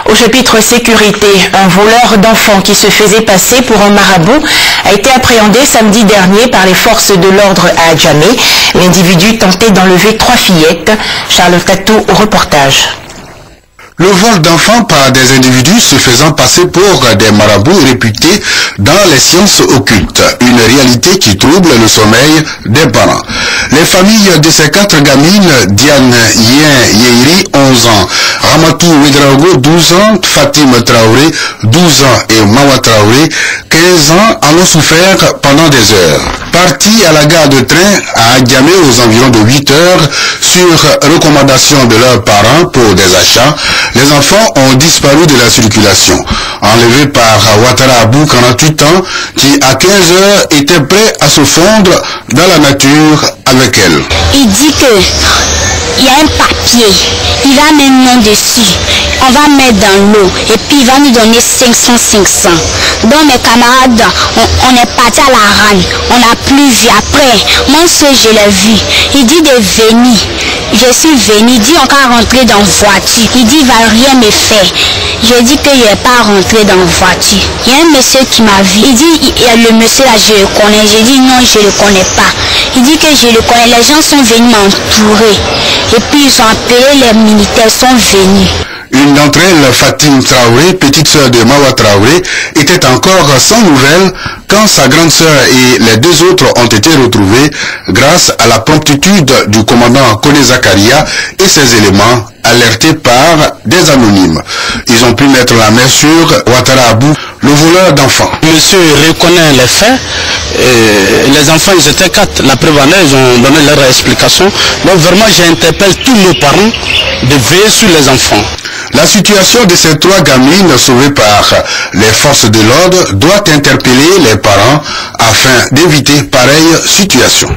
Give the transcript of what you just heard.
Au chapitre sécurité, un voleur d'enfants qui se faisait passer pour un marabout a été appréhendé samedi dernier par les forces de l'ordre à Adjamé. L'individu tentait d'enlever 3 fillettes. Charles Tatou au reportage. Le vol d'enfants par des individus se faisant passer pour des marabouts réputés dans les sciences occultes, une réalité qui trouble le sommeil des parents. Les familles de ces 4 gamines, Diane Yen Yeiri, 11 ans, Ramatou Ouedraogo, 12 ans, Fatim Traoré, 12 ans et Mawa Traoré, 15 ans, en ont souffert pendant des heures. Partis à la gare de train à Adjamé aux environs de 8 heures, sur recommandation de leurs parents pour des achats, les enfants ont disparu de la circulation, enlevés par Ouattara Abou, 48 ans, qui à 15 heures était prêt à se fondre dans la nature avec elle. Il dit que il y a un papier, il va mettre nom dessus, on va mettre dans l'eau et puis il va nous donner 500. Donc mes camarades, on est parti à la rane, on n'a plus vu. Après, mon soeur, je l'ai vu, il dit de venir. Je suis venu, il dit on va rentrer dans la voiture. Il dit il va rien me faire. Je dis que je ne vais pas rentrer dans la voiture. Il y a un monsieur qui m'a vu. Il dit le monsieur là je le connais. J'ai dit non, je ne le connais pas. Il dit que je le connais. Les gens sont venus m'entourer. Et puis ils ont appelé les militaires, sont venus. Une d'entre elles, Fatim Traoré, petite sœur de Mawa Traoré, était encore sans nouvelles quand sa grande sœur et les 2 autres ont été retrouvés grâce à la promptitude du commandant Kone Zakaria et ses éléments alertés par des anonymes. Ils ont pu mettre la main sur Ouattara Abou, le voleur d'enfants. Monsieur reconnaît les faits. Les enfants, ils étaient 4. La preuve en est, ils ont donné leur explication. Donc vraiment, j'interpelle tous nos parents de veiller sur les enfants. La situation de ces 3 gamines sauvées par les forces de l'ordre doit interpeller les parents afin d'éviter pareille situation.